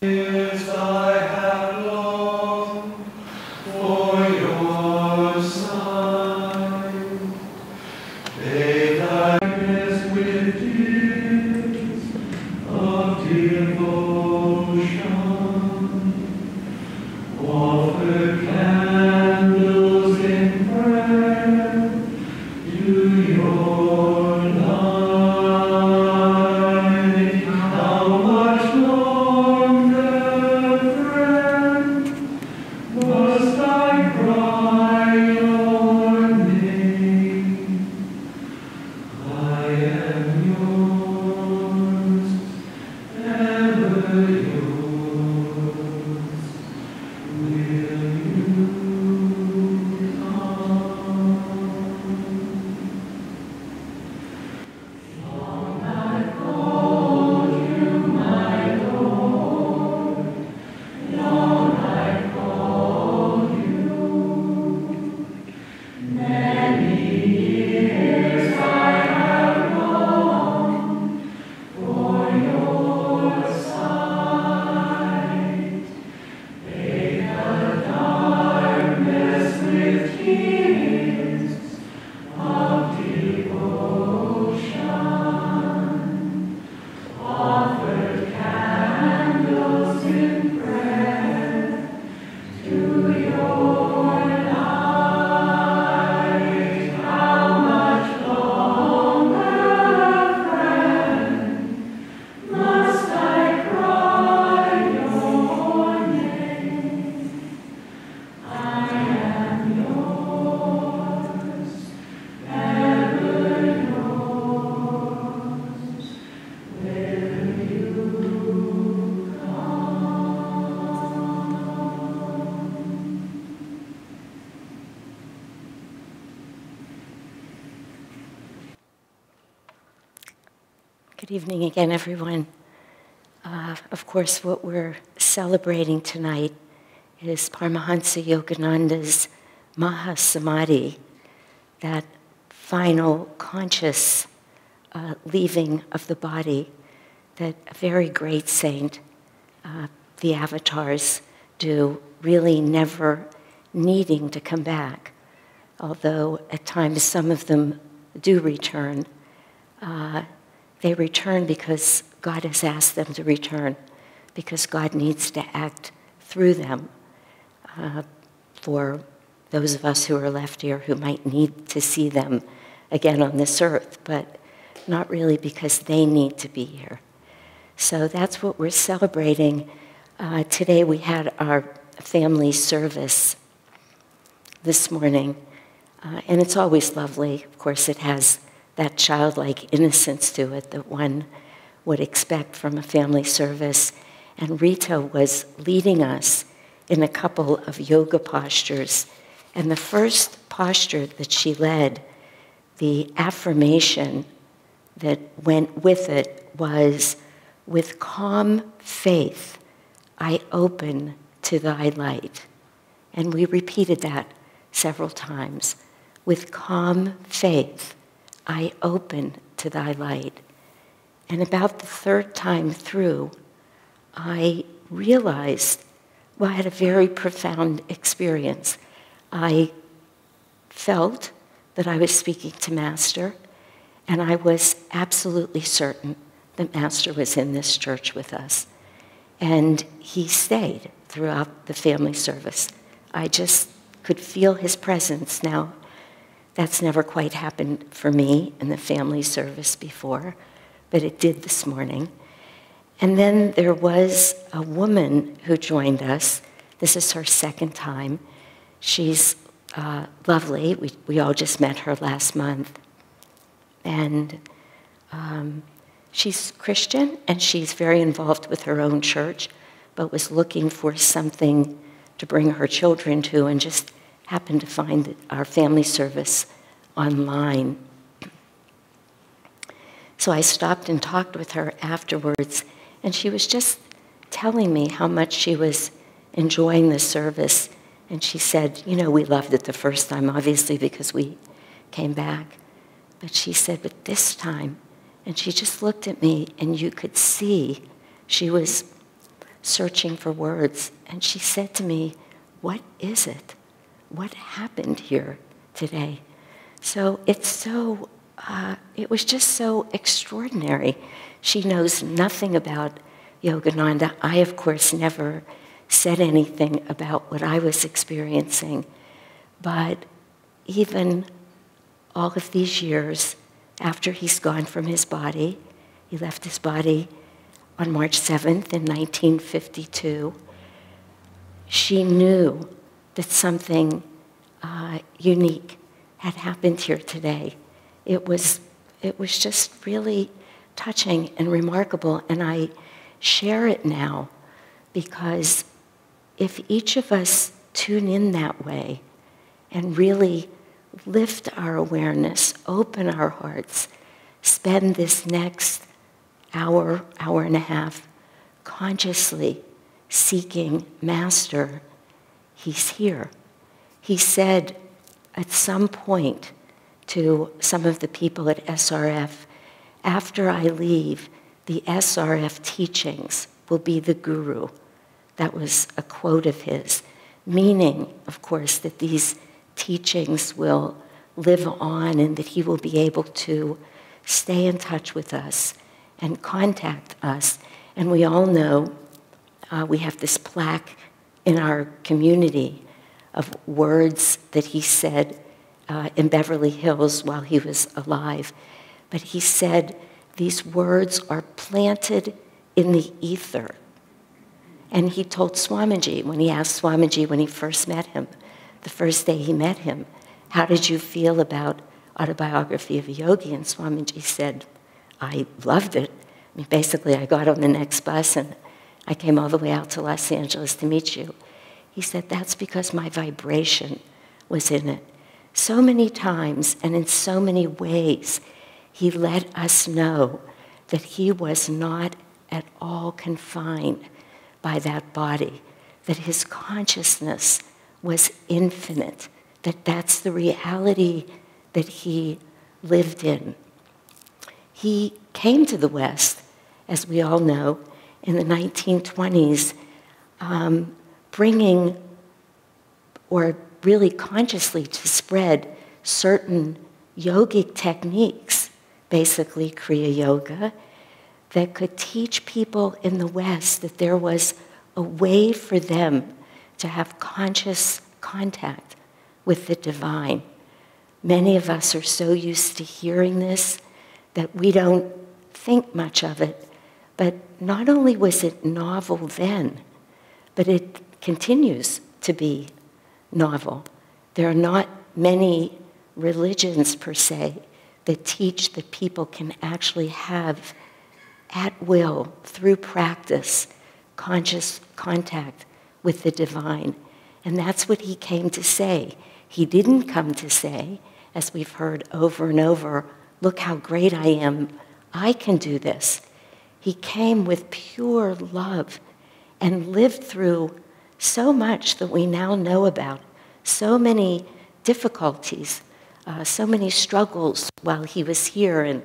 Yes, I have longed for your sight. Bathe thy eyes with tears of devotion. Offer candles in prayer to your light. How much longer, friend, must I cry your name? I am yours, ever yours. Will you come? Long I called you, my Lord. Long I called you. Many years I have longed for your sight. Bathe the darkness with tears of devotion. Offered candles in prayer to your light. How much longer, friend, must I cry your name? I am yours, ever yours. Will you Good evening again, everyone. Of course, what we're celebrating tonight is Paramahansa Yogananda's Mahasamadhi, that final conscious leaving of the body that a very great saint, the avatars, do, really never needing to come back. Although at times some of them do return, they return because God has asked them to return, because God needs to act through them for those of us who are left here who might need to see them again on this earth, but not really because they need to be here. So that's what we're celebrating. Today we had our family service this morning, and it's always lovely. Of course, it has that childlike innocence to it that one would expect from a family service. And Rita was leading us in a couple of yoga postures. And the first posture that she led, the affirmation that went with it was, "With calm faith, I open to thy light." And we repeated that several times. With calm faith, I open to thy light. And about the third time through, I realized, well, I had a very profound experience. I felt that I was speaking to Master, and I was absolutely certain that Master was in this church with us. And he stayed throughout the family service. I just could feel his presence. Now, that's never quite happened for me in the family service before, but it did this morning. And then there was a woman who joined us. This is her second time. She's lovely. We all just met her last month. And she's Christian, and she's very involved with her own church, but was looking for something to bring her children to, and just happened to find our family service online. So I stopped and talked with her afterwards, and she was just telling me how much she was enjoying the service. And she said, you know, we loved it the first time, obviously, because we came back. But she said, but this time, and she just looked at me, and you could see she was searching for words. And she said to me, "What is it? What happened here today?" So it was just so extraordinary. She knows nothing about Yogananda. I, of course, never said anything about what I was experiencing. But even all of these years after he's gone from his body, he left his body on March 7th in 1952, she knew that something unique had happened here today. It was just really touching and remarkable, and I share it now because if each of us tune in that way and really lift our awareness, open our hearts, spend this next hour, hour and a half consciously seeking Master, he's here. He said at some point to some of the people at SRF, after I leave, the SRF teachings will be the guru. That was a quote of his, meaning, of course, that these teachings will live on and that he will be able to stay in touch with us and contact us. And we all know we have this plaque in our community of words that he said in Beverly Hills while he was alive. But he said, these words are planted in the ether. And he told Swamiji, when he asked Swamiji when he first met him, the first day he met him, how did you feel about Autobiography of a Yogi? And Swamiji said, I loved it. I mean, basically, I got on the next bus and I came all the way out to Los Angeles to meet you. He said, that's because my vibration was in it. So many times and in so many ways, he let us know that he was not at all confined by that body, that his consciousness was infinite, that that's the reality that he lived in. He came to the West, as we all know, in the 1920s, bringing, or really consciously to spread certain yogic techniques, basically Kriya Yoga, that could teach people in the West that there was a way for them to have conscious contact with the divine. Many of us are so used to hearing this that we don't think much of it. But not only was it novel then, but it continues to be novel. There are not many religions, per se, that teach that people can actually have, at will, through practice, conscious contact with the divine. And that's what he came to say. He didn't come to say, as we've heard over and over, look how great I am, I can do this. He came with pure love and lived through so much that we now know about, so many difficulties, so many struggles while he was here and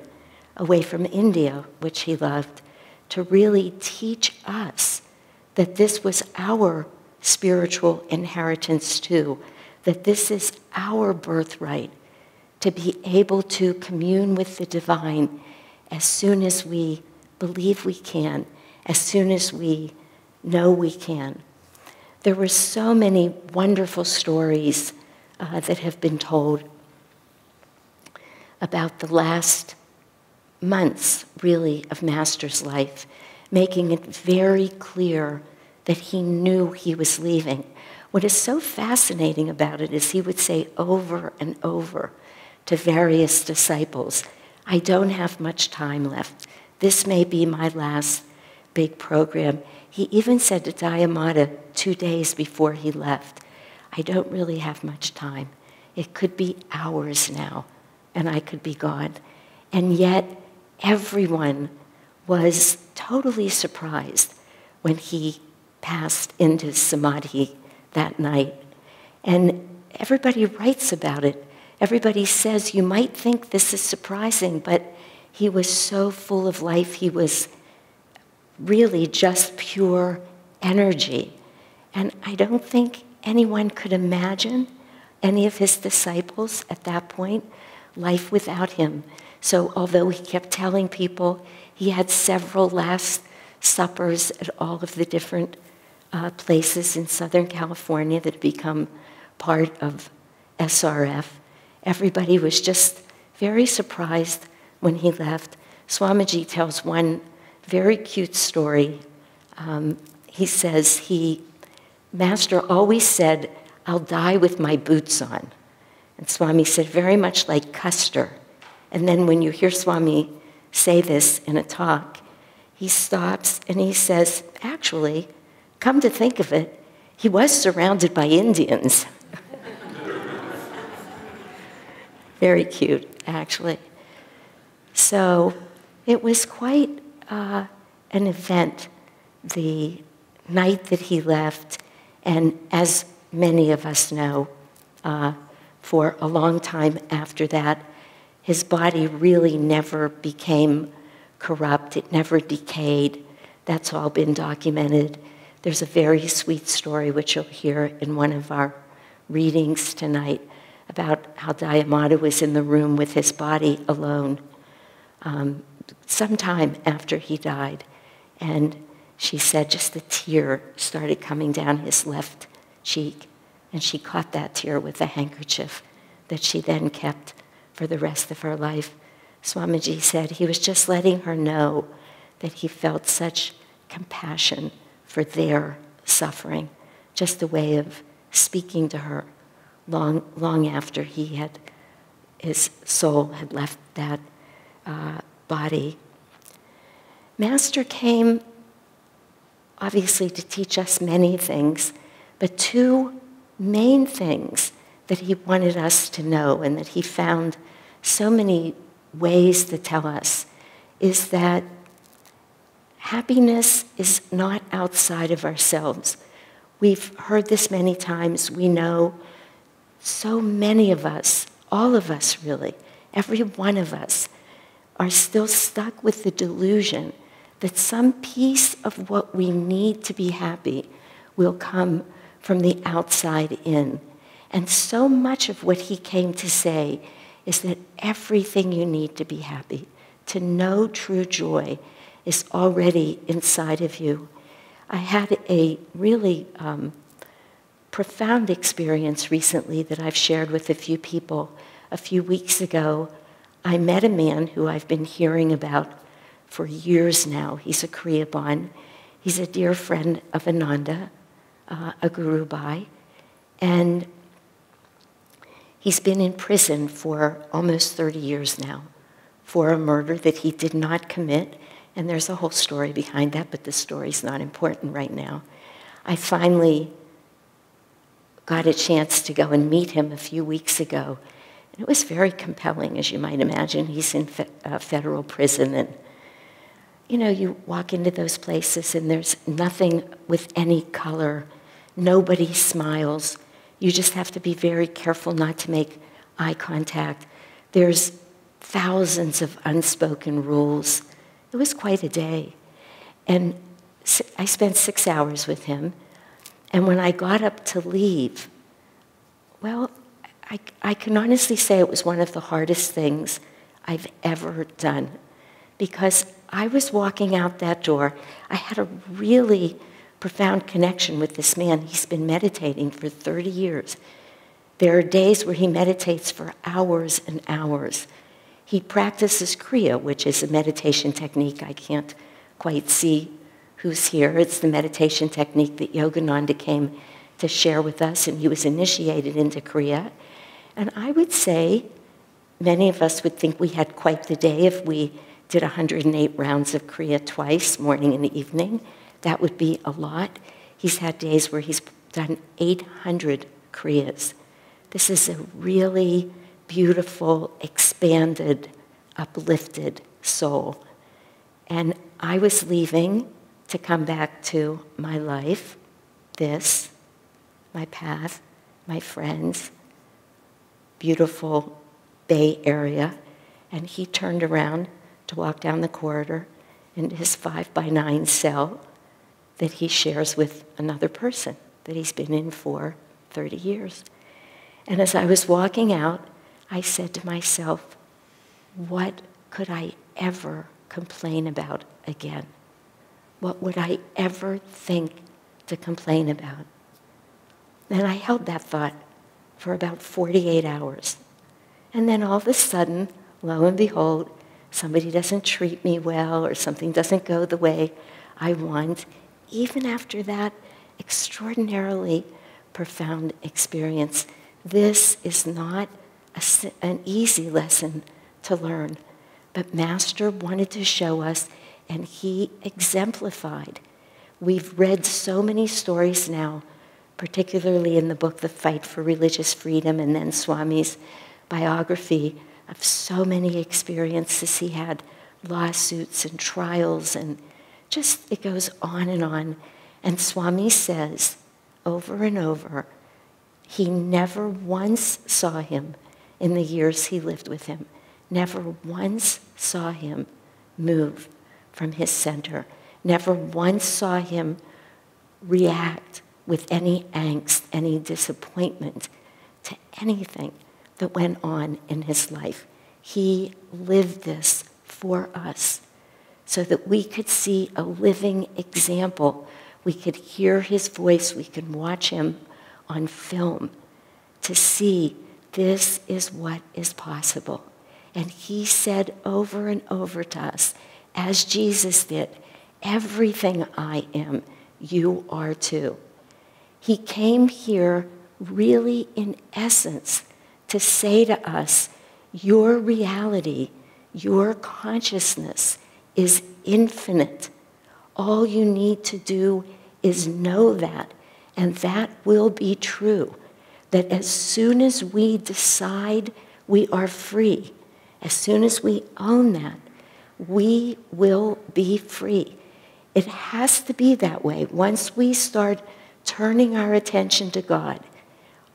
away from India, which he loved, to really teach us that this was our spiritual inheritance too, that this is our birthright, to be able to commune with the divine as soon as we believe we can, as soon as we know we can. There were so many wonderful stories that have been told about the last months, really, of Master's life, making it very clear that he knew he was leaving. What is so fascinating about it is he would say over and over to various disciples, I don't have much time left. This may be my last big program. He even said to Dayamata 2 days before he left, I don't really have much time. It could be hours now, and I could be gone. And yet, everyone was totally surprised when he passed into Samadhi that night. And everybody writes about it. Everybody says, you might think this is surprising, but he was so full of life. He was really just pure energy. And I don't think anyone could imagine, any of his disciples at that point, life without him. So although he kept telling people he had several Last Suppers at all of the different places in Southern California that had become part of SRF, everybody was just very surprised when he left. Swamiji tells one very cute story. He says, Master always said, "I'll die with my boots on." And Swami said, very much like Custer. And then when you hear Swami say this in a talk, he stops and he says, actually, come to think of it, he was surrounded by Indians. Very cute, actually. So it was quite an event the night that he left, and as many of us know, for a long time after that, his body really never became corrupt. It never decayed. That's all been documented. There's a very sweet story, which you'll hear in one of our readings tonight, about how Dayamata was in the room with his body alone sometime after he died. And she said just a tear started coming down his left cheek. And she caught that tear with a handkerchief that she then kept for the rest of her life. Swamiji said he was just letting her know that he felt such compassion for their suffering, just a way of speaking to her long after his soul had left that body. Master came, obviously, to teach us many things, but two main things that he wanted us to know and that he found so many ways to tell us is that happiness is not outside of ourselves. We've heard this many times. We know so many of us, all of us really, every one of us, are still stuck with the delusion that some piece of what we need to be happy will come from the outside in. And so much of what he came to say is that everything you need to be happy, to know true joy, is already inside of you. I had a really profound experience recently that I've shared with a few people. A few weeks ago, I met a man who I've been hearing about for years now. He's a Kriyaban. He's a dear friend of Ananda, a Guru Bhai, and he's been in prison for almost 30 years now for a murder that he did not commit, and there's a whole story behind that, but the story's not important right now. I finally got a chance to go and meet him a few weeks ago, and it was very compelling, as you might imagine. He's in federal prison, and you know, you walk into those places and there's nothing with any color. Nobody smiles. You just have to be very careful not to make eye contact. There's thousands of unspoken rules. It was quite a day. And I spent 6 hours with him. And when I got up to leave, well, I can honestly say it was one of the hardest things I've ever done. Because I was walking out that door. I had a really profound connection with this man. He's been meditating for 30 years. There are days where he meditates for hours and hours. He practices Kriya, which is a meditation technique. I can't quite see who's here. It's the meditation technique that Yogananda came to share with us, and he was initiated into Kriya. And I would say many of us would think we had quite the day if we did 108 rounds of Kriya twice, morning and evening. That would be a lot. He's had days where he's done 800 Kriyas. This is a really beautiful, expanded, uplifted soul. And I was leaving to come back to my life, this, my path, my friends, beautiful Bay Area, and he turned around to walk down the corridor into his 5x9 cell that he shares with another person that he's been in for 30 years. And as I was walking out, I said to myself, what could I ever complain about again? What would I ever think to complain about? And I held that thought for about 48 hours. And then all of a sudden, lo and behold, somebody doesn't treat me well or something doesn't go the way I want. Even after that extraordinarily profound experience, this is not an easy lesson to learn. But Master wanted to show us, and he exemplified. We've read so many stories now, particularly in the book, The Fight for Religious Freedom, and then Swami's biography of so many experiences he had, lawsuits and trials, and just it goes on. And Swami says over and over, he never once saw him in the years he lived with him, never once saw him move from his center, never once saw him react with any angst, any disappointment to anything that went on in his life. He lived this for us so that we could see a living example. We could hear his voice. We could watch him on film to see this is what is possible. And he said over and over to us, as Jesus did, everything I am, you are too. He came here really in essence to say to us, your reality, your consciousness is infinite. All you need to do is know that, and that will be true. That as soon as we decide we are free, as soon as we own that, we will be free. It has to be that way. Once we start turning our attention to God,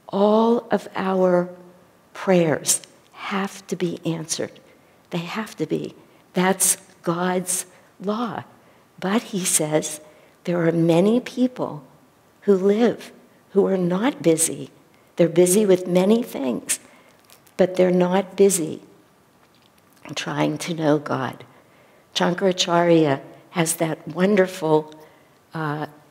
all of our prayers have to be answered. They have to be. That's God's law. But he says there are many people who live who are not busy. They're busy with many things, but they're not busy trying to know God. Shankaracharya has that wonderful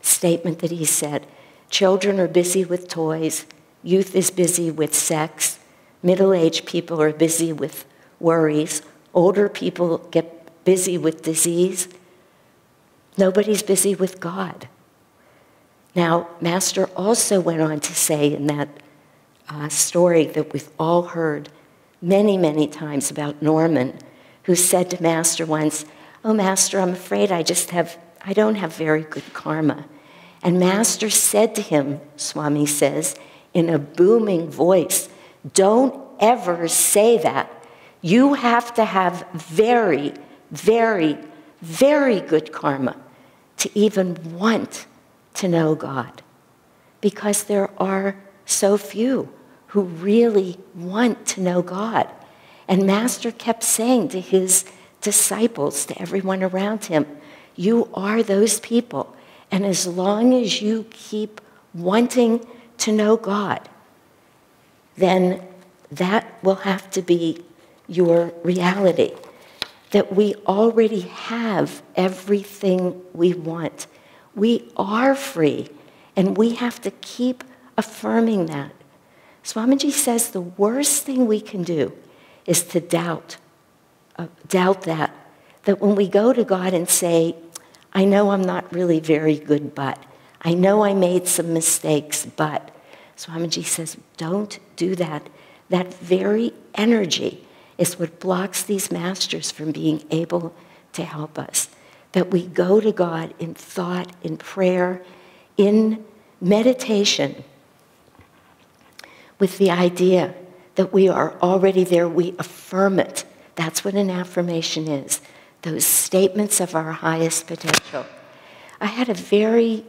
statement that he said, children are busy with toys, youth is busy with sex, middle-aged people are busy with worries, older people get busy with disease. Nobody's busy with God. Now, Master also went on to say in that story that we've all heard many, many times about Norman, who said to Master once, oh, Master, I'm afraid I don't have very good karma. And Master said to him, Swami says, in a booming voice, don't ever say that. You have to have very, very, very good karma to even want to know God, because there are so few who really want to know God. And Master kept saying to his disciples, to everyone around him, you are those people. And as long as you keep wanting to know God, then that will have to be your reality. That we already have everything we want. We are free, and we have to keep affirming that. Swamiji says the worst thing we can do is to doubt that when we go to God and say, I know I'm not really very good, but I know I made some mistakes, but Swamiji says, don't do that. That very energy is what blocks these masters from being able to help us. That we go to God in thought, in prayer, in meditation, with the idea that we are already there, we affirm it. That's what an affirmation is, those statements of our highest potential. I had a very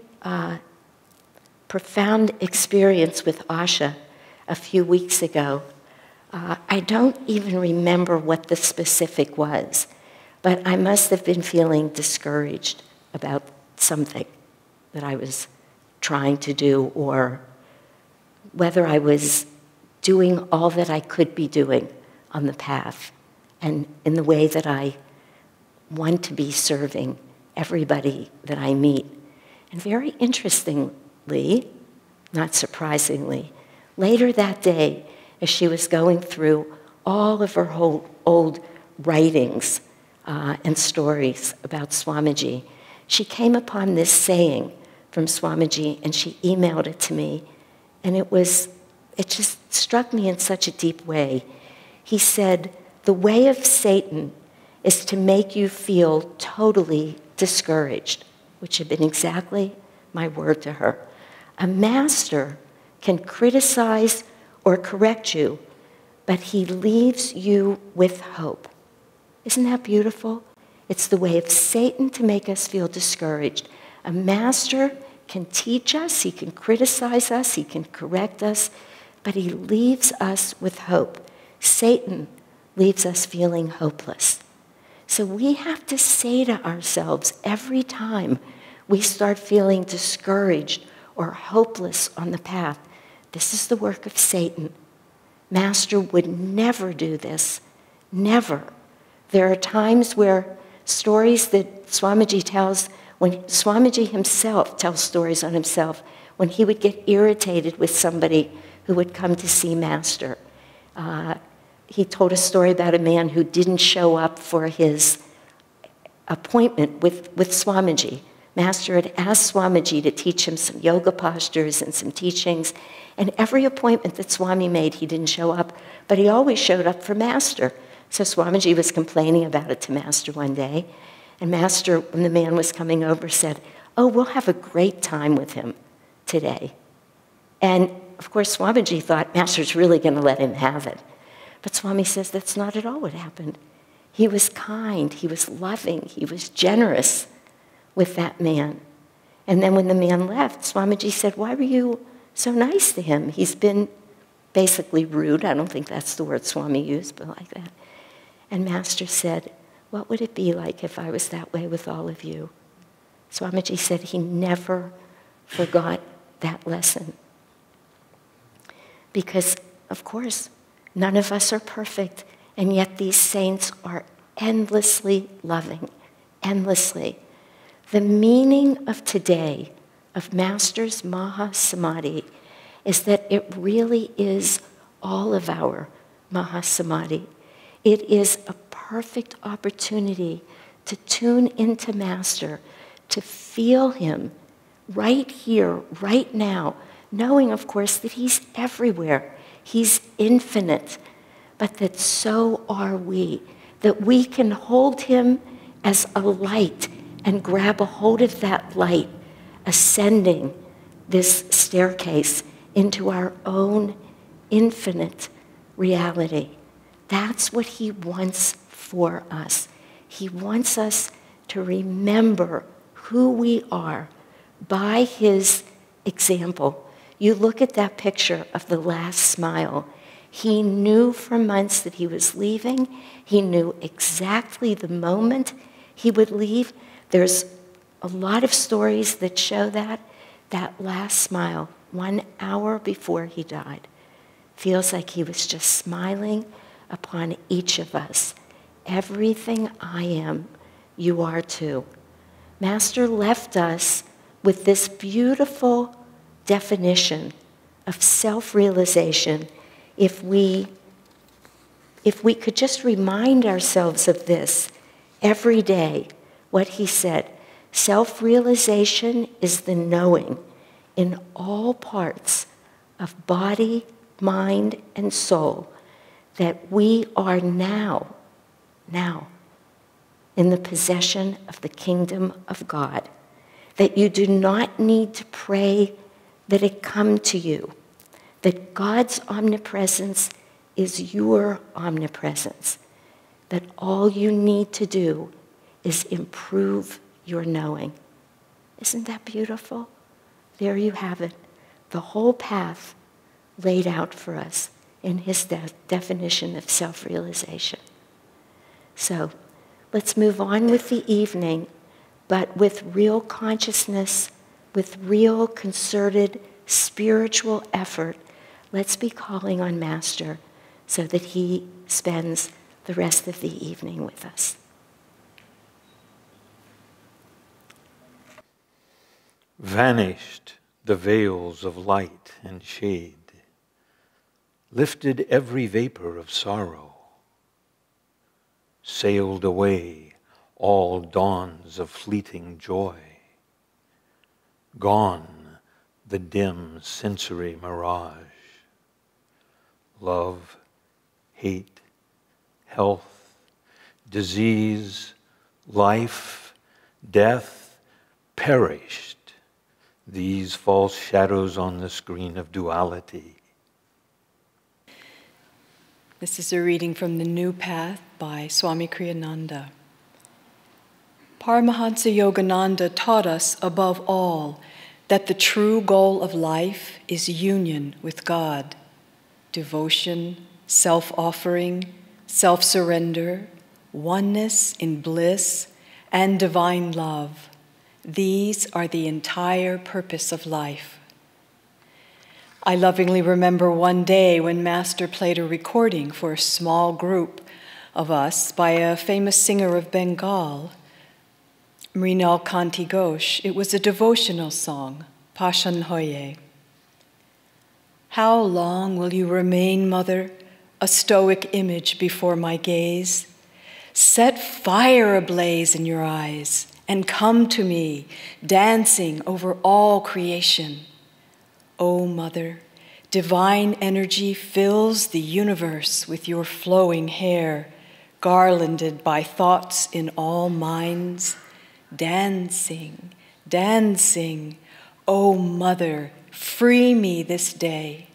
profound experience with Asha a few weeks ago. I don't even remember what the specific was, but I must have been feeling discouraged about something. that I was trying to do, or whether I was doing all that I could be doing on the path and in the way that I want to be serving everybody that I meet. And very interestingly, not surprisingly, later that day, as she was going through all of her whole old writings and stories about Swamiji, she came upon this saying from Swamiji, and she emailed it to me, and it just struck me in such a deep way. He said, "The way of Satan is to make you feel totally discouraged," which had been exactly my word to her. "A master can criticize or correct you, but he leaves you with hope." Isn't that beautiful? It's the way of Satan to make us feel discouraged. A master can teach us, he can criticize us, he can correct us, but he leaves us with hope. Satan leaves us feeling hopeless. So we have to say to ourselves every time we start feeling discouraged or hopeless on the path, this is the work of Satan. Master would never do this, never. There are times where stories that Swamiji tells, when Swamiji himself tells stories on himself, when he would get irritated with somebody who would come to see Master. He told a story about a man who didn't show up for his appointment with Swamiji. Master had asked Swamiji to teach him some yoga postures and some teachings, and every appointment that Swami made, he didn't show up, but he always showed up for Master. So Swamiji was complaining about it to Master one day, and Master, when the man was coming over, said, "Oh, we'll have a great time with him today." And of course, Swamiji thought Master's really going to let him have it. But Swami says that's not at all what happened. He was kind, he was loving, he was generous with that man. And then when the man left, Swamiji said, "Why were you so nice to him? He's been basically rude." I don't think that's the word Swami used, but like that. And Master said, "What would it be like if I was that way with all of you?" Swamiji said he never forgot that lesson. Because, of course, none of us are perfect, and yet these saints are endlessly loving, endlessly. The meaning of today, of Master's Mahasamadhi, is that it really is all of our Mahasamadhi. It is a perfect opportunity to tune into Master, to feel him right here, right now, knowing, of course, that he's everywhere. He's infinite, but that so are we, that we can hold him as a light and grab a hold of that light, ascending this staircase into our own infinite reality. That's what he wants for us. He wants us to remember who we are by his example. You look at that picture of the last smile. He knew for months that he was leaving. He knew exactly the moment he would leave. There's a lot of stories that show that last smile, 1 hour before he died, feels like he was just smiling upon each of us. Everything I am, you are too. Master left us with this beautiful definition of self-realization. If we could just remind ourselves of this every day, what he said, self-realization is the knowing in all parts of body, mind, and soul that we are now in the possession of the kingdom of God, that you do not need to pray that it come to you, that God's omnipresence is your omnipresence, that all you need to do is improve your knowing. Isn't that beautiful? There you have it, the whole path laid out for us in his definition of self-realization. So let's move on with the evening, but with real consciousness, with real concerted spiritual effort, let's be calling on Master so that he spends the rest of the evening with us. Vanished the veils of light and shade, lifted every vapor of sorrow, sailed away all dawns of fleeting joy, gone the dim sensory mirage. Love, hate, health, disease, life, death, perished, these false shadows on the screen of duality. This is a reading from The New Path by Swami Kriyananda. Paramahansa Yogananda taught us, above all, that the true goal of life is union with God, devotion, self-offering, self-surrender, oneness in bliss, and divine love. These are the entire purpose of life. I lovingly remember one day when Master played a recording for a small group of us by a famous singer of Bengal, Mrinal Kanti Ghosh. It was a devotional song, Pashan Hoye. How long will you remain, Mother, a stoic image before my gaze? Set fire ablaze in your eyes and come to me, dancing over all creation. O Mother, divine energy fills the universe with your flowing hair, garlanded by thoughts in all minds. Dancing, dancing, O Mother, free me this day,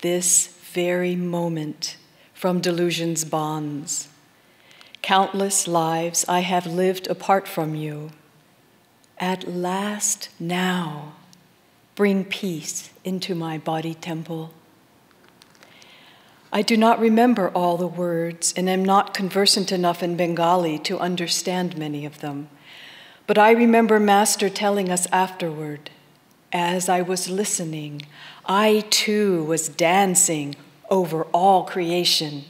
this very moment, from delusion's bonds. Countless lives I have lived apart from you. At last, now, bring peace into my body temple. I do not remember all the words and am not conversant enough in Bengali to understand many of them. But I remember Master telling us afterward, as I was listening, I too was dancing over all creation.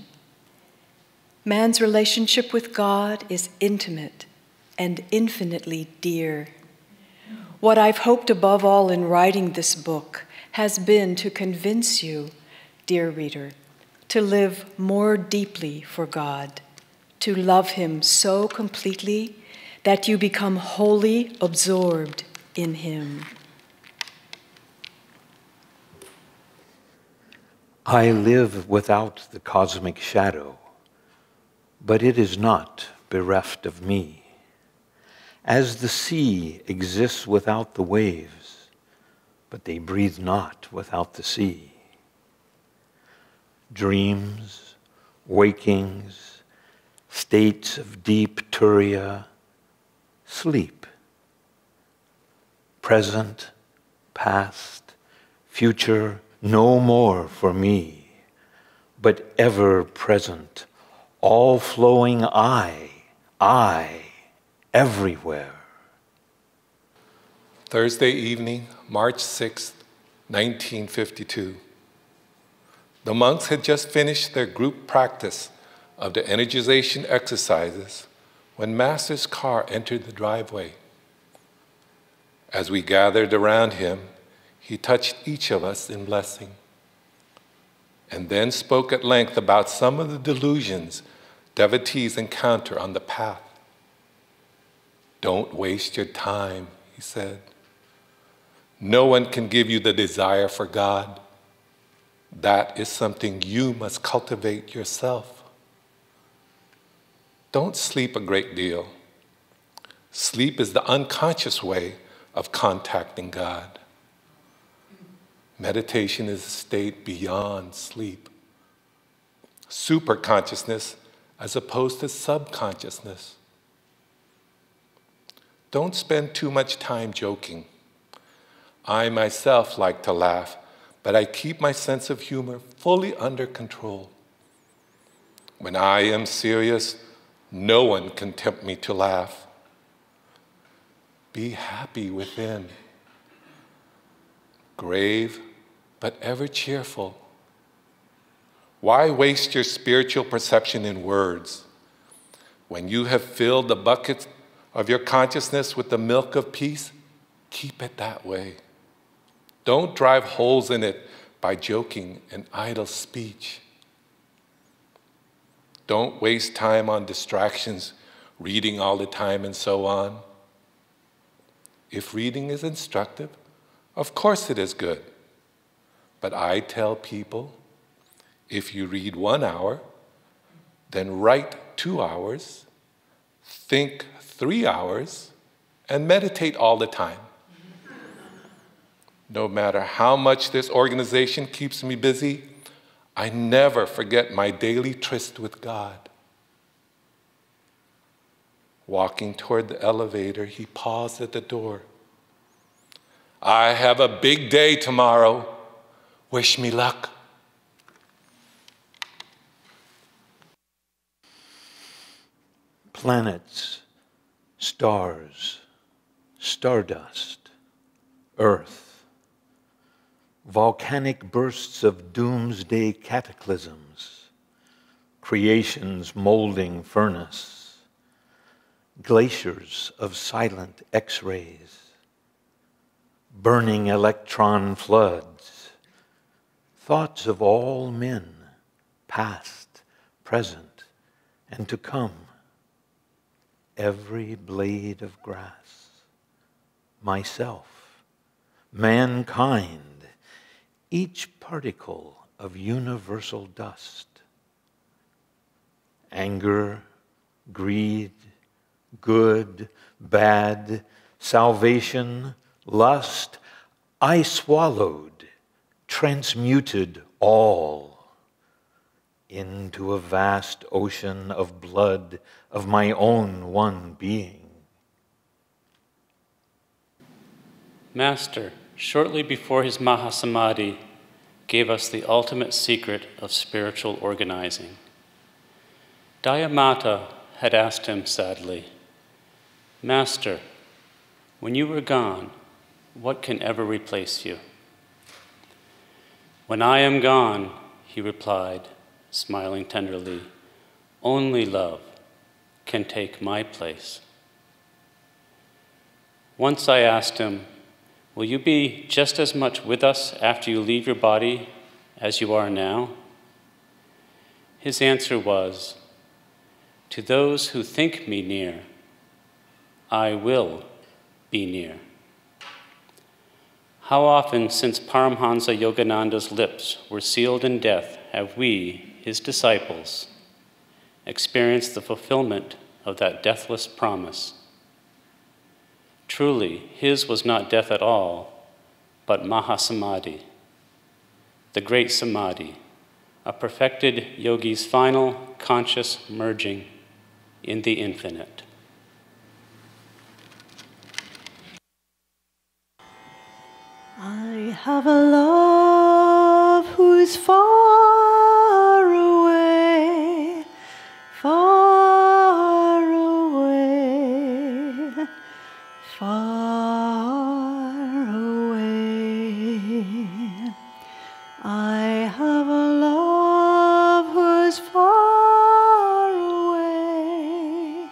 Man's relationship with God is intimate and infinitely dear. What I've hoped above all in writing this book has been to convince you, dear reader, to live more deeply for God, to love Him so completely that you become wholly absorbed in Him. I live without the cosmic shadow, but it is not bereft of me. As the sea exists without the waves, but they breathe not without the sea. Dreams, wakings, states of deep turiya, sleep. Present, past, future, no more for me, but ever present, all flowing I, everywhere. Thursday evening, March 6th, 1952. The monks had just finished their group practice of the energization exercises when Master's car entered the driveway. As we gathered around him, he touched each of us in blessing, and then spoke at length about some of the delusions devotees encounter on the path. Don't waste your time, he said. No one can give you the desire for God. That is something you must cultivate yourself. Don't sleep a great deal. Sleep is the unconscious way of contacting God. Meditation is a state beyond sleep. Superconsciousness as opposed to subconsciousness. Don't spend too much time joking. I myself like to laugh, but I keep my sense of humor fully under control. When I am serious, no one can tempt me to laugh. Be happy within. grave but ever cheerful. Why waste your spiritual perception in words when you have filled the bucket of your consciousness with the milk of peace? Keep it that way. Don't drive holes in it by joking and idle speech. Don't waste time on distractions, reading all the time and so on. If reading is instructive, of course it is good. But I tell people, if you read 1 hour, then write 2 hours, think 3 hours, and meditate all the time. No matter how much this organization keeps me busy, I never forget my daily tryst with God. Walking toward the elevator, he paused at the door. I have a big day tomorrow. Wish me luck. Planets, stars, stardust, earth, volcanic bursts of doomsday cataclysms, creation's molding furnace, glaciers of silent X-rays, burning electron floods, thoughts of all men, past, present, and to come, every blade of grass, myself, mankind, each particle of universal dust, anger, greed, good, bad, salvation, lust, I swallowed, transmuted all into a vast ocean of blood of my own one being. Master, shortly before his Mahasamadhi, gave us the ultimate secret of spiritual organizing. Dayamata had asked him sadly, Master, when you were gone, what can ever replace you? When I am gone, he replied, smiling tenderly, only love can take my place. Once I asked him, will you be just as much with us after you leave your body as you are now? His answer was, to those who think me near, I will be near. How often since Paramhansa Yogananda's lips were sealed in death have we, his disciples, experienced the fulfillment of that deathless promise? Truly, his was not death at all, but Mahasamadhi, the great Samadhi, a perfected yogi's final conscious merging in the infinite. I have a love who's far away, far away, far away. I have a love who's far away,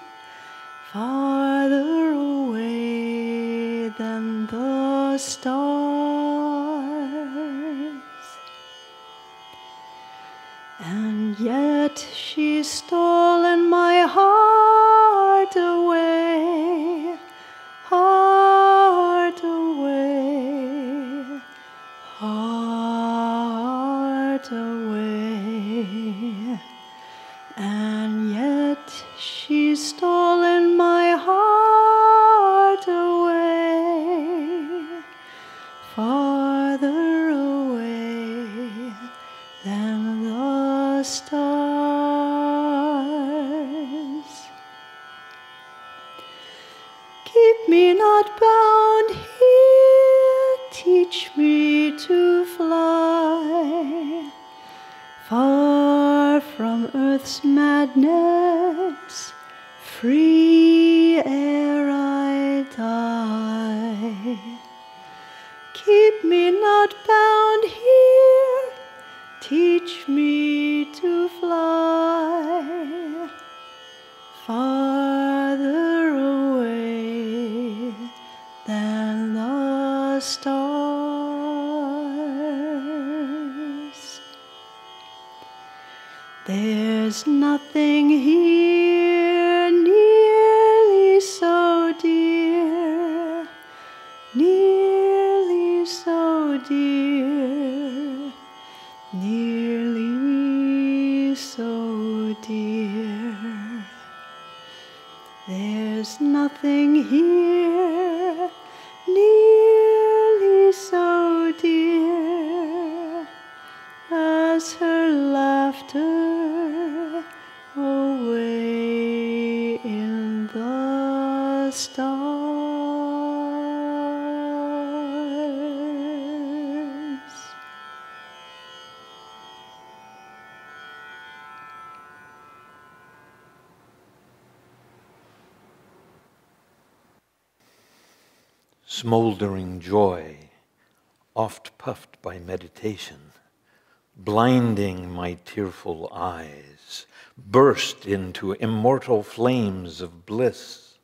farther away than the stars. And yet she's stolen my heart away, heart away, heart away. And yet she's stolen my heart away, farther away than the stars. Keep me not bound here, teach me to fly far from earth's madness, free ere I die. Keep me not There's nothing here nearly so dear, nearly so dear, nearly so dear. There's nothing here nearly so dear as her laughter away in the stars. Smoldering joy, oft puffed by meditation, blinding my tearful eyes, burst into immortal flames of bliss,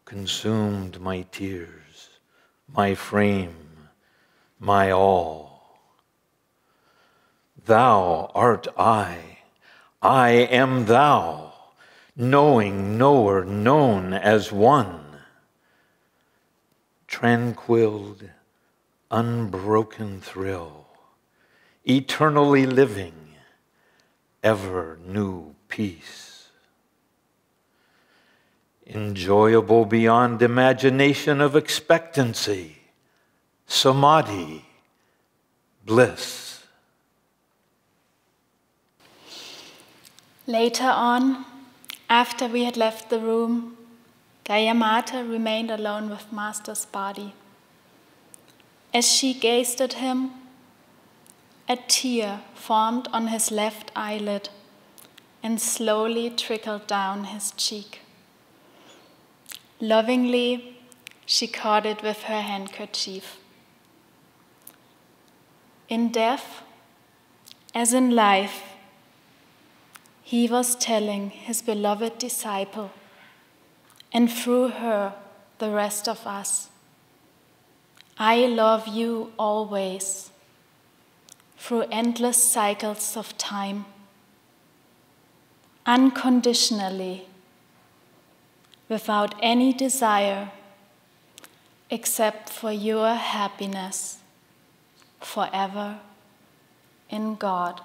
consumed my tears, my frame, my all. Thou art I am thou, knowing, knower, known as one, tranquilled, unbroken thrill, eternally living, ever new peace. Enjoyable beyond imagination of expectancy, samadhi, bliss. Later on, after we had left the room, Gayamata remained alone with Master's body. As she gazed at him, a tear formed on his left eyelid and slowly trickled down his cheek. Lovingly, she caught it with her handkerchief. In death, as in life, he was telling his beloved disciple, and through her, the rest of us, I love you always, through endless cycles of time, unconditionally, without any desire except for your happiness, forever in God.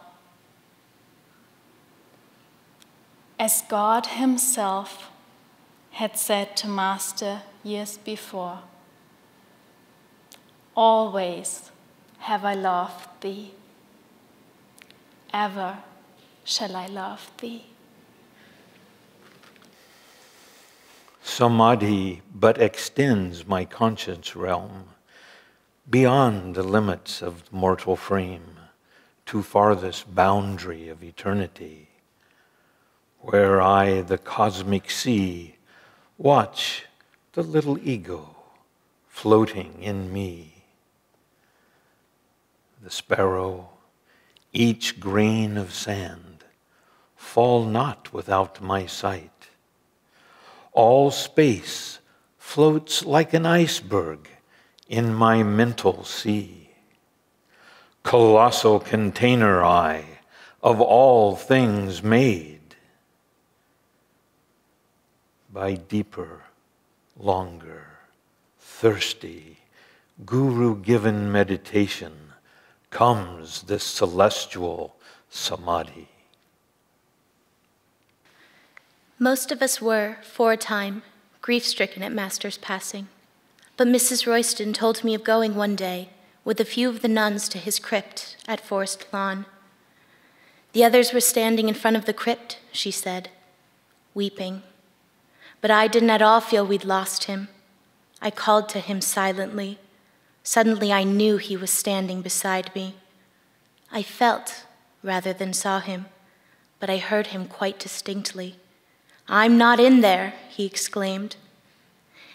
As God himself had said to Master years before, always have I loved thee, ever shall I love thee. Samadhi but extends my conscience realm beyond the limits of mortal frame to farthest boundary of eternity, where I, the cosmic sea, watch the little ego floating in me. The sparrow, each grain of sand, fall not without my sight. All space floats like an iceberg in my mental sea. Colossal container I of all things made. By deeper, longer, thirsty, guru-given meditation comes this celestial samadhi. Most of us were, for a time, grief-stricken at Master's passing. But Mrs. Royston told me of going one day with a few of the nuns to his crypt at Forest Lawn. The others were standing in front of the crypt, she said, weeping. But I didn't at all feel we'd lost him. I called to him silently. Suddenly I knew he was standing beside me. I felt, rather than saw him, but I heard him quite distinctly. "I'm not in there," he exclaimed.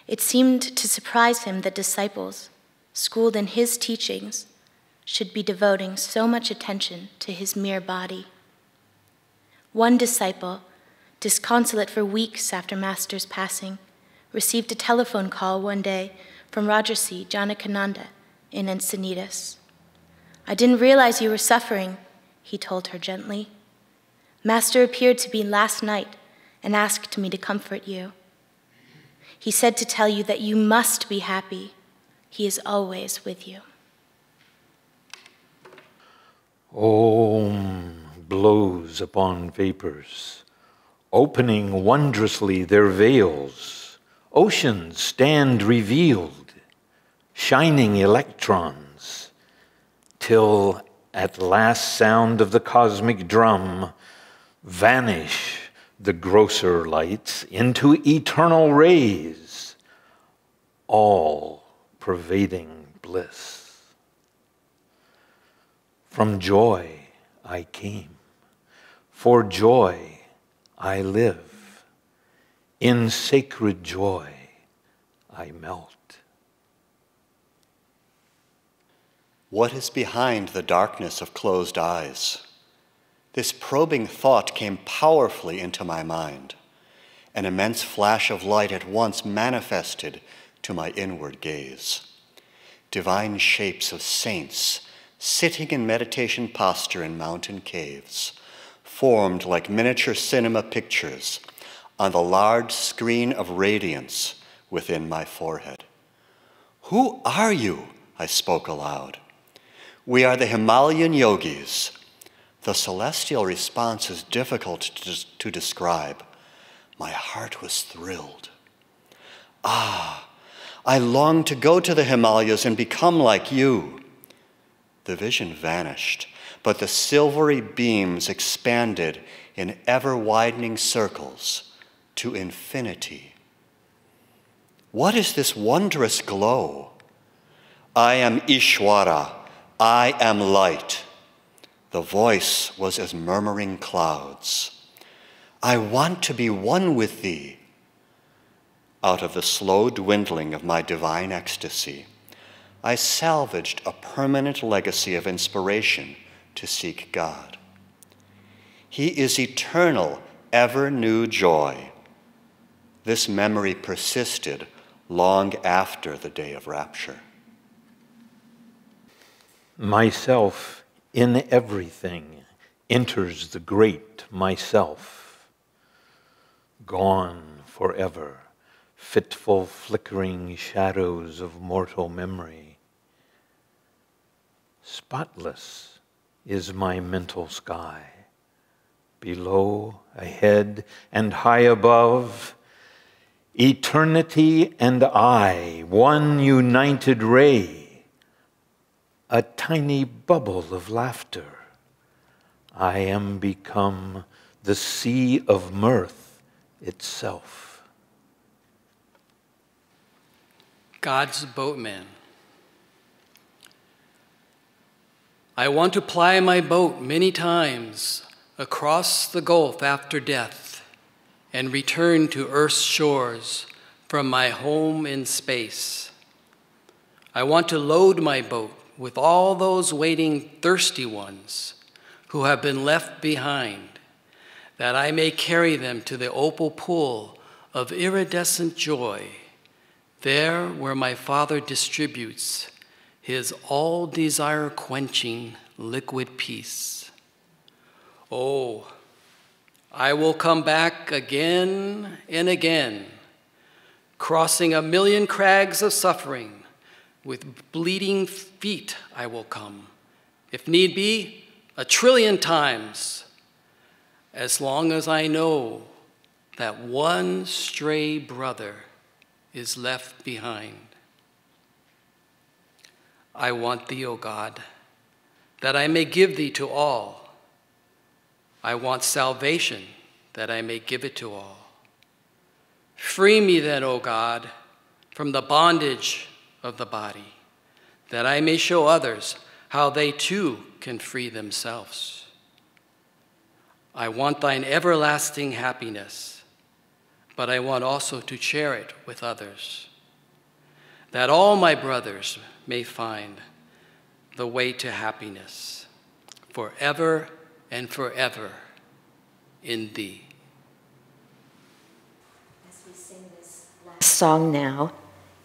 It seemed to surprise him that disciples, schooled in his teachings, should be devoting so much attention to his mere body. One disciple, disconsolate for weeks after Master's passing, received a telephone call one day from Rajarsi Yogananda in Encinitas. "I didn't realize you were suffering," he told her gently. Master appeared to me last night and asked me to comfort you. He said to tell you that you must be happy. He is always with you. Om blows upon vapors, opening wondrously their veils. Oceans stand revealed, shining electrons, till at last sound of the cosmic drum vanish the grosser lights into eternal rays, all pervading bliss. From joy I came, for joy I live. In sacred joy I melt. What is behind the darkness of closed eyes? This probing thought came powerfully into my mind. An immense flash of light at once manifested to my inward gaze. Divine shapes of saints sitting in meditation posture in mountain caves, formed like miniature cinema pictures on the large screen of radiance within my forehead. "Who are you?" I spoke aloud. "We are the Himalayan yogis." The celestial response is difficult to describe. My heart was thrilled. Ah, I long to go to the Himalayas and become like you. The vision vanished, but the silvery beams expanded in ever-widening circles to infinity. What is this wondrous glow? I am Ishwara. I am light. The voice was as murmuring clouds. I want to be one with thee. Out of the slow dwindling of my divine ecstasy, I salvaged a permanent legacy of inspiration to seek God. He is eternal, ever-new joy. This memory persisted long after the day of rapture. Myself in everything enters the great myself, gone forever, fitful flickering shadows of mortal memory. Spotless is my mental sky, below, ahead, and high above, eternity and I, one united ray, a tiny bubble of laughter. I am become the sea of mirth itself. God's boatman. I want to ply my boat many times across the gulf after death and return to Earth's shores from my home in space. I want to load my boat with all those waiting thirsty ones who have been left behind, that I may carry them to the opal pool of iridescent joy, there where my Father distributes his all-desire-quenching liquid peace. Oh, I will come back again and again, crossing a million crags of suffering. With bleeding feet I will come, if need be, 1,000,000,000,000 times, as long as I know that one stray brother is left behind. I want thee, O God, that I may give thee to all. I want salvation, that I may give it to all. Free me then, O God, from the bondage of the body, that I may show others how they too can free themselves. I want thine everlasting happiness, but I want also to share it with others, that all my brothers may find the way to happiness forever and forever in thee. As we sing this last song now,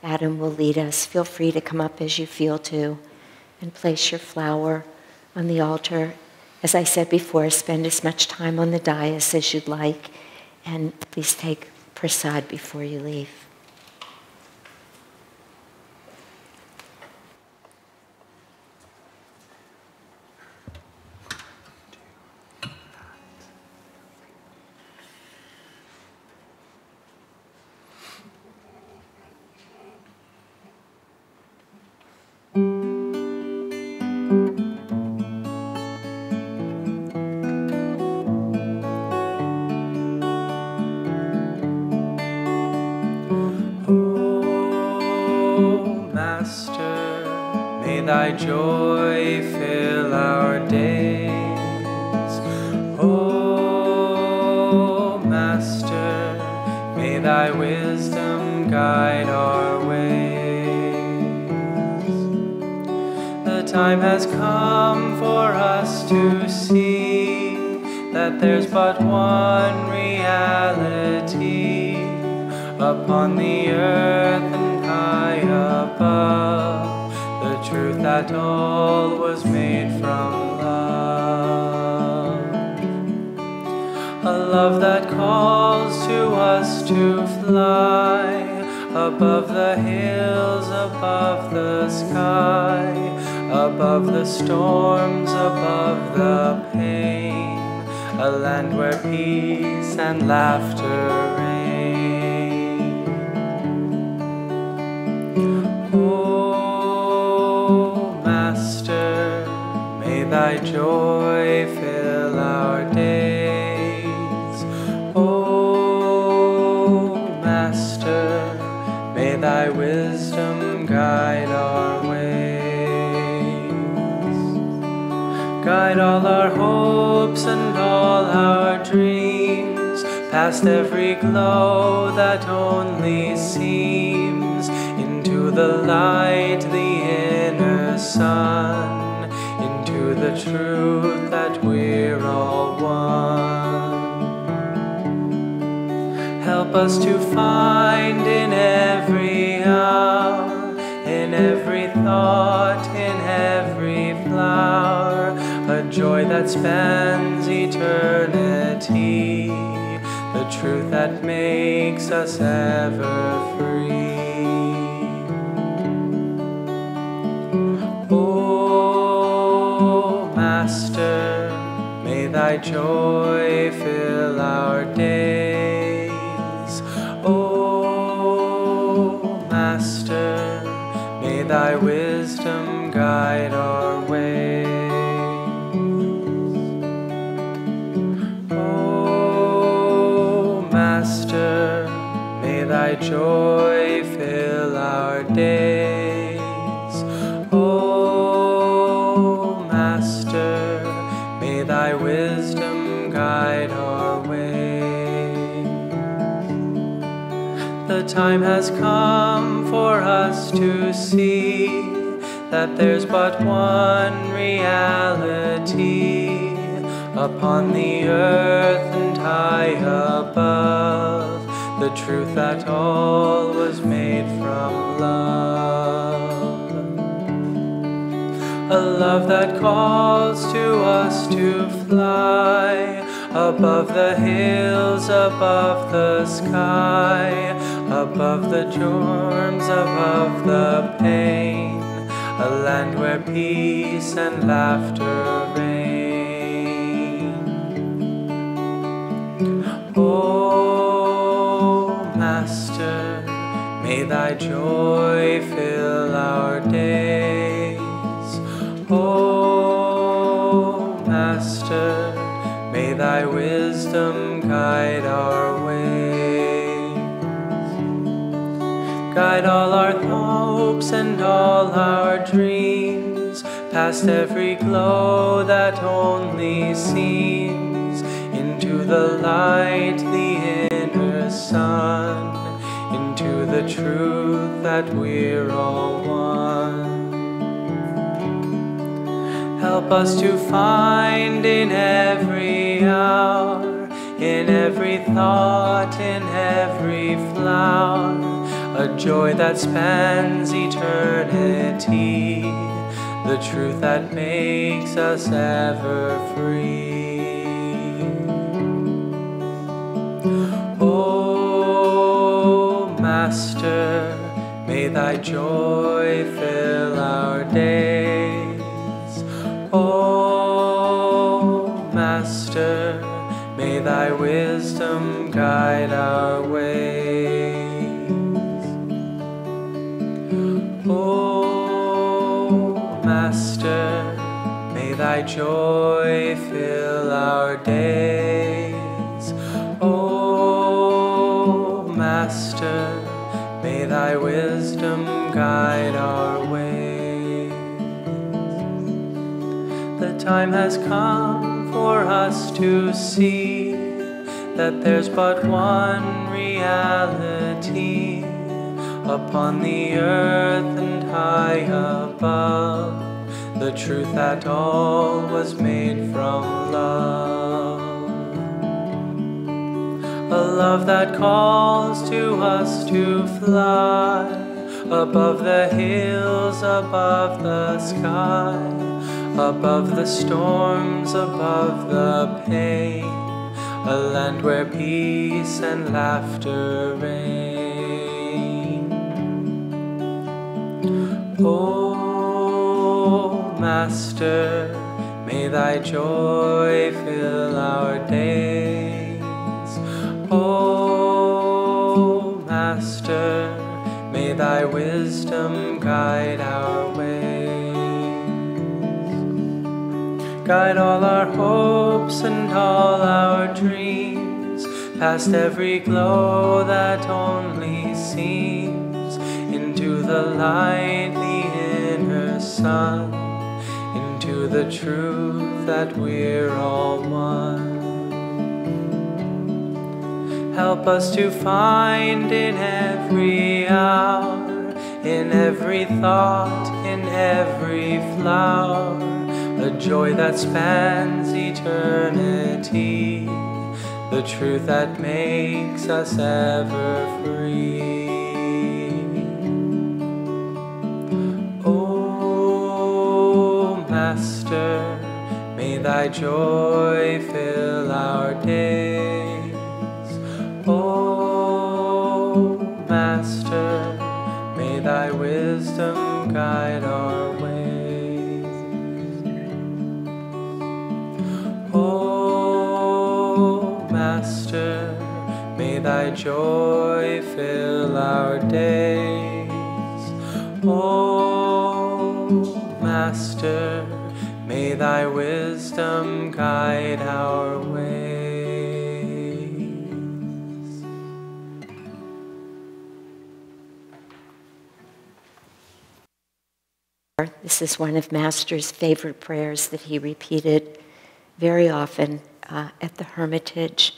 Adam will lead us. Feel free to come up as you feel to and place your flower on the altar as I said before, spend as much time on the dais as you'd like, and please take prasad before you leave. Thy joy fill our days. O Master, may thy wisdom guide our ways. The time has come for us to see that there's but one reality upon the earth and high above. The truth that all was made from love. A love that calls to us to fly above the hills, above the sky, above the storms, above the pain. A land where peace and laughter reign. Thy joy fill our days. O Master, may thy wisdom guide our ways. Guide all our hopes and all our dreams, past every glow that only seems, into the light, the inner sun, into the truth that we're all one. Help us to find in every hour, in every thought, in every flower, a joy that spans eternity, the truth that makes us ever free. Master, may thy joy fill our days. O Master, may thy wisdom guide our ways. O Master, may thy joy fill our days. May thy wisdom guide our ways. The time has come for us to see that there's but one reality upon the earth and high above, the truth that all was made from love. A love that calls to us to fly above the hills, above the sky, above the storms, above the pain. A land where peace and laughter reign. O Master, may thy joy fill our days. O Master, may thy wisdom guide our ways. Guide all our hopes and all our dreams, past every glow that only seems, into the light, the inner sun, into the truth that we're all one. Help us to find in every hour, in every thought, in every flower, a joy that spans eternity, the truth that makes us ever free. Oh, Master, may thy joy fill our days. Oh, Master, may thy wisdom guide our ways. Oh, Master, may thy joy fill our days. Oh, Master, may thy wisdom guide our ways. The time has come for us to see that there's but one reality upon the earth and high above, the truth that all was made from love. A love that calls to us to fly above the hills, above the sky, above the storms, above the pain, a land where peace and laughter reign. Oh, Master, may thy joy fill our days. Oh, Master, may thy wisdom guide our ways. Guide all our hopes and all our dreams, past every glow that only seems, into the light, the inner sun, into the truth that we're all one. Help us to find in every hour, in every thought, in every flower, a joy that spans eternity, the truth that makes us ever free. Oh, Master, may thy joy fill our days. Oh, Master, may thy wisdom guide our ways. Oh, Master, may thy joy fill our days. Oh, Master, may thy wisdom guide our ways. This is one of Master's favorite prayers that he repeated very often at the Hermitage.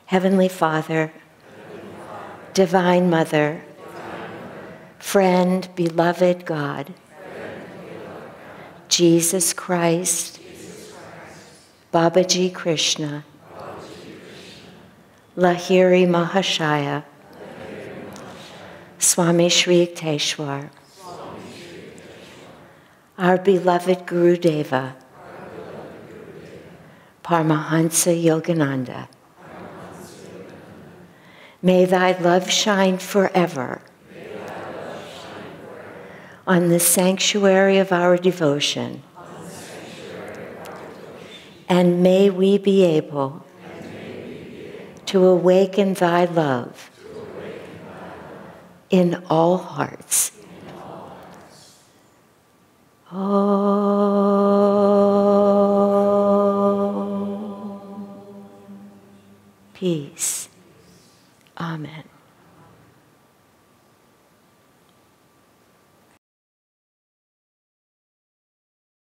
Heavenly Father, Divine Mother, friend, beloved God, Jesus Christ, Babaji Krishna, Lahiri Mahashaya, Swami Shri Yukteswar, our beloved Guru Deva, Paramahansa Yogananda. May thy love shine forever on the sanctuary of our devotion, and may we be able to awaken thy love in all hearts. Oh, peace. Amen.